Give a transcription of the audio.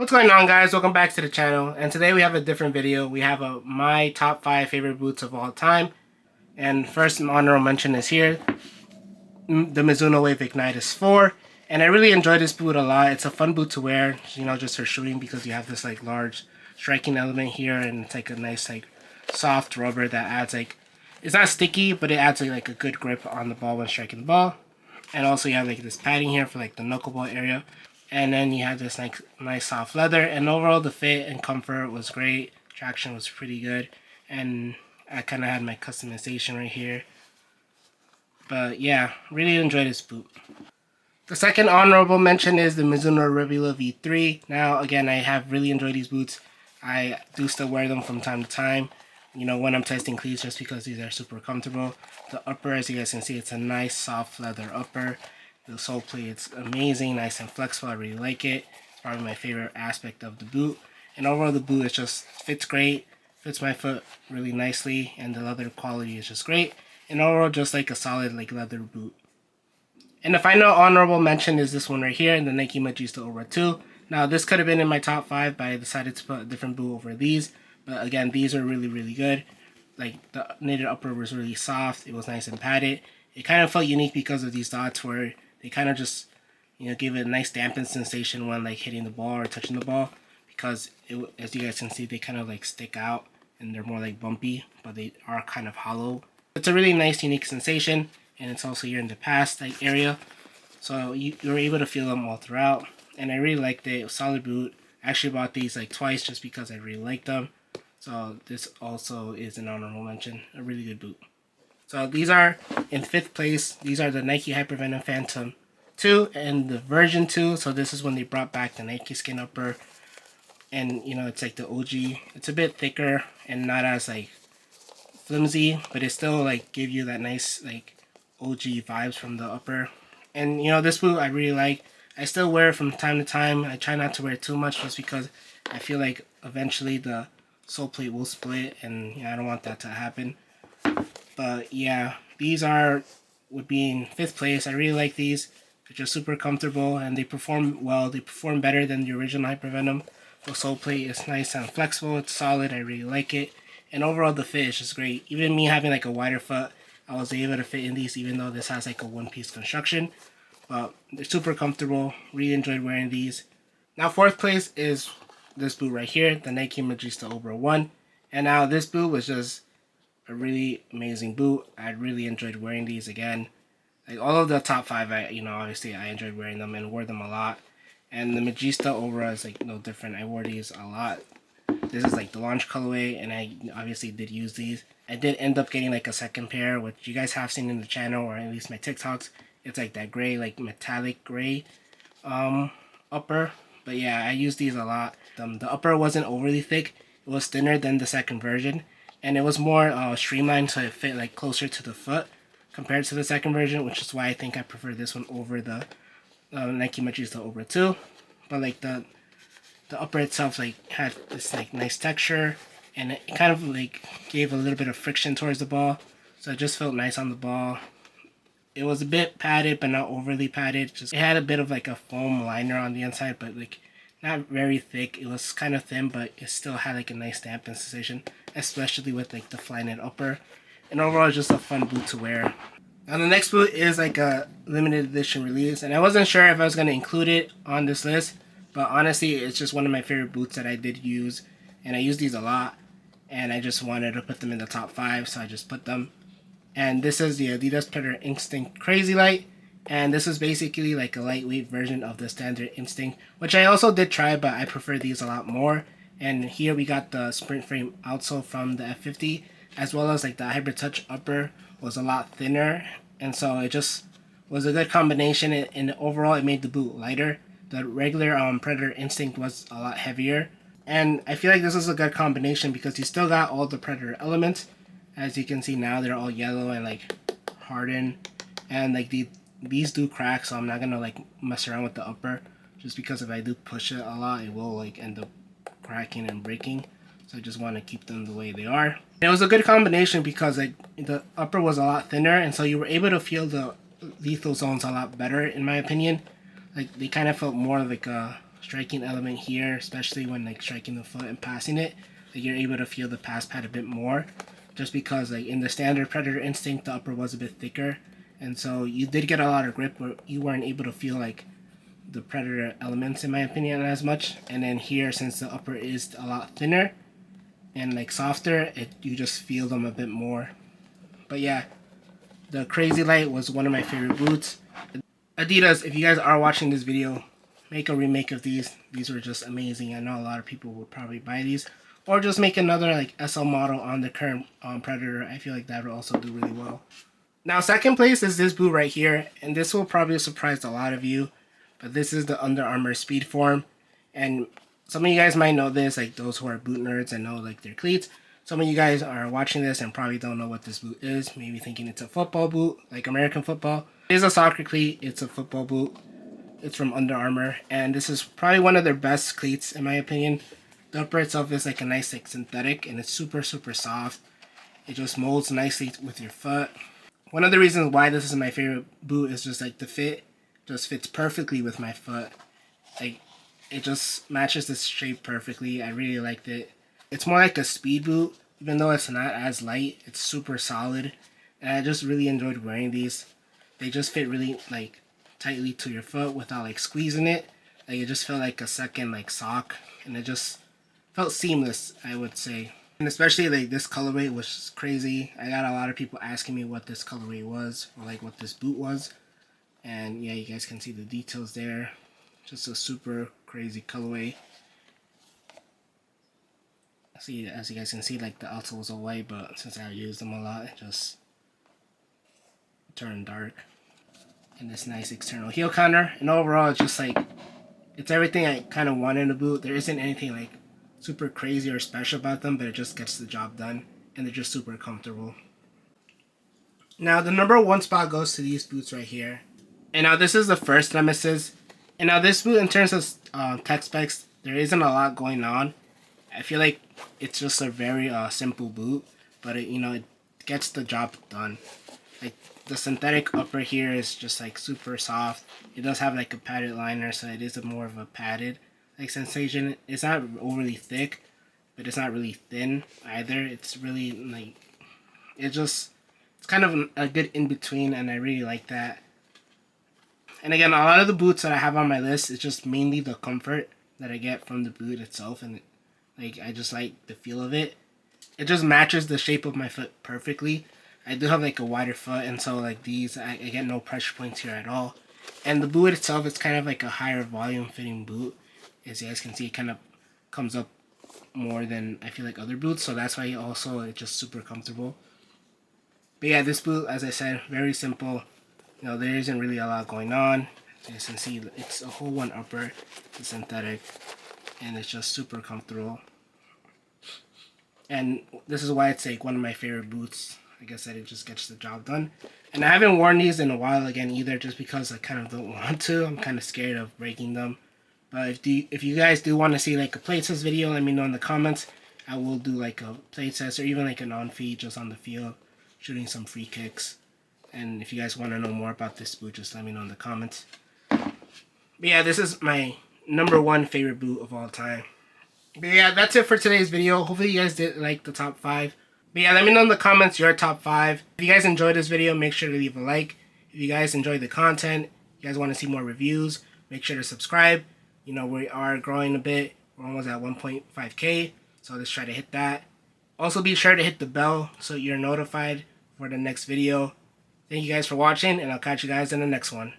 What's going on, guys? Welcome back to the channel, and today we have a different video. We have my top 5 favorite boots of all time, and first honorable mention is here, the Mizuno Wave Ignitus 4, and I really enjoy this boot a lot. It's a fun boot to wear, you know, just for shooting, because you have this like large striking element here, and it's like a nice like soft rubber that adds like, it's not sticky, but it adds like a good grip on the ball when striking the ball. And also you have like this padding here for like the knuckleball area. And then you have this like nice soft leather, and overall the fit and comfort was great. Traction was pretty good, and I kind of had my customization right here. But yeah, really enjoyed this boot. The second honorable mention is the Mizuno Revula V3. Now again, I have really enjoyed these boots. I do still wear them from time to time, you know, when I'm testing cleats, just because these are super comfortable. The upper, as you guys can see, it's a nice soft leather upper. The sole plate, it's amazing, nice and flexible. I really like it. It's probably my favorite aspect of the boot. And overall, the boot is just fits great, fits my foot really nicely, and the leather quality is just great. And overall, just like a solid like leather boot. And the final honorable mention is this one right here, the Nike Magista Aura 2. Now, this could have been in my top 5, but I decided to put a different boot over these. But again, these are really good. Like, the knitted upper was really soft. It was nice and padded. It kind of felt unique because of these dots where they kind of just, you know, give it a nice dampened sensation when like hitting the ball or touching the ball, because as you guys can see, they kind of like stick out and they're more like bumpy, but they are kind of hollow. It's a really nice, unique sensation, and it's also here in the past like area, so you're able to feel them all throughout. And I really liked it. It was a solid boot. I actually bought these like twice just because I really liked them. So this also is an honorable mention. A really good boot. So these are in 5th place. These are the Nike Hypervenom Phantom 2 and the version 2. So this is when they brought back the Nike skin upper. And you know, it's like the OG. It's a bit thicker and not as like flimsy, but it still like give you that nice like OG vibes from the upper. And you know, this boot I really like. I still wear it from time to time. I try not to wear it too much just because I feel like eventually the sole plate will split, and you know, I don't want that to happen. But yeah, these would be in 5th place. I really like these. They're just super comfortable and they perform well. They perform better than the original Hypervenom. The sole plate is nice and flexible. It's solid. I really like it. And overall, the fit is just great. Even me having like a wider foot, I was able to fit in these, even though this has like a one-piece construction. But they're super comfortable. Really enjoyed wearing these. Now 4th place is this boot right here, the Nike Magista Aura 1. And now this boot was just a really amazing boot. I really enjoyed wearing these again. Like all of the top 5, obviously I enjoyed wearing them and wore them a lot. And the Magista Aura is like no different. I wore these a lot. This is like the launch colorway, and I obviously did use these. I did end up getting like a second pair, which you guys have seen in the channel, or at least my TikToks. It's like that gray, like metallic gray upper. But yeah, I used these a lot. The upper wasn't overly thick. It was thinner than the second version. And it was more streamlined, so it fit like closer to the foot compared to the second version, which is why I think I prefer this one over the Nike Magista Aura 2. But like the upper itself like had this like nice texture, and it kind of like gave a little bit of friction towards the ball, so it just felt nice on the ball. It was a bit padded, but not overly padded. Just it had a bit of like a foam liner on the inside, but like not very thick. It was kind of thin, but it still had like a nice dampened sensation, especially with like the fly knit upper. And overall, just a fun boot to wear. Now the next boot is like a limited edition release, and I wasn't sure if I was going to include it on this list, but honestly, it's just one of my favorite boots that I did use, and I use these a lot, and I just wanted to put them in the top 5, so I just put them. And this is the Adidas Predator Instinct Crazy Light, and this is basically like a lightweight version of the standard Instinct, which I also did try, but I prefer these a lot more. And here we got the sprint frame outsole from the F50, as well as like the Hybrid Touch upper was a lot thinner, and so it just was a good combination, and overall it made the boot lighter. The regular Predator Instinct was a lot heavier, and I feel like this is a good combination because you still got all the Predator elements. As you can see now, they're all yellow and like hardened, and like these do crack, so I'm not gonna like mess around with the upper, just because if I do push it a lot, it will like end up cracking and breaking. So I just want to keep them the way they are. And it was a good combination because like the upper was a lot thinner, and so you were able to feel the lethal zones a lot better, in my opinion. Like they kind of felt more like a striking element here, especially when like striking the foot and passing it. Like you're able to feel the pass pad a bit more, just because like in the standard Predator Instinct the upper was a bit thicker, and so you did get a lot of grip, but you weren't able to feel like the Predator elements, in my opinion, as much. And then here, since the upper is a lot thinner and like softer, you just feel them a bit more. But yeah, the Crazy Light was one of my favorite boots. Adidas, if you guys are watching this video, make a remake of these. These were just amazing. I know a lot of people would probably buy these, or just make another like SL model on the current Predator. I feel like that would also do really well. Now, second place is this boot right here, and this will probably surprise a lot of you, but this is the Under Armour Speedform. And some of you guys might know this, like those who are boot nerds and know like their cleats. Some of you guys are watching this and probably don't know what this boot is, maybe thinking it's a football boot, like American football. It is a soccer cleat, it's a football boot. It's from Under Armour, and this is probably one of their best cleats in my opinion. The upper itself is like a nice like synthetic, and it's super soft. It just molds nicely with your foot. One of the reasons why this is my favorite boot is just like the fit just fits perfectly with my foot. Like it just matches the shape perfectly. I really liked it. It's more like a speed boot, even though it's not as light. It's super solid, and I just really enjoyed wearing these. They just fit really like tightly to your foot without like squeezing it. Like it just felt like a second like sock, and it just felt seamless, I would say. And especially like this colorway was crazy. I got a lot of people asking me what this colorway was, or like what this boot was. And yeah, you guys can see the details there. Just a super crazy colorway. See, as you guys can see, like the outsole was all white, but since I used them a lot, it just turned dark. And this nice external heel counter, and overall it's just like, it's everything I kind of want in a boot. There isn't anything like super crazy or special about them, but it just gets the job done, and they're just super comfortable. Now the number one spot goes to these boots right here. And now this is the first Nemesis. And now this boot, in terms of tech specs, there isn't a lot going on. I feel like it's just a very simple boot, but it gets the job done. Like the synthetic upper here is just like super soft. It does have like a padded liner, so it is a more of a padded like sensation. It's not overly thick, but it's not really thin either. It's really like, it's kind of a good in between, and I really like that. And again, a lot of the boots that I have on my list is just mainly the comfort that I get from the boot itself, and like I just like the feel of it. It just matches the shape of my foot perfectly. I do have like a wider foot, and so like these, I get no pressure points here at all. And the boot itself is kind of like a higher volume fitting boot. As you guys can see, it kind of comes up more than I feel like other boots, so that's why also it's just super comfortable. But yeah, this boot, as I said, very simple. There isn't really a lot going on. As you guys can see, it's a whole one upper, it's synthetic, and it's just super comfortable. And this is why it's like one of my favorite boots. Like I said, it just gets the job done. And I haven't worn these in a while again either, just because I kind of don't want to. I'm kind of scared of breaking them. But if you guys do want to see like a play test video, let me know in the comments. I will do like a play test, or even like a non-feed just on the field, shooting some free kicks. And if you guys want to know more about this boot, just let me know in the comments. But yeah, this is my number one favorite boot of all time. But yeah, that's it for today's video. Hopefully you guys did like the top 5. But yeah, let me know in the comments your top 5. If you guys enjoyed this video, make sure to leave a like. If you guys enjoyed the content, you guys want to see more reviews, make sure to subscribe. We are growing a bit. We're almost at 1.5K, so let's try to hit that. Also, be sure to hit the bell so you're notified for the next video. Thank you guys for watching, and I'll catch you guys in the next one.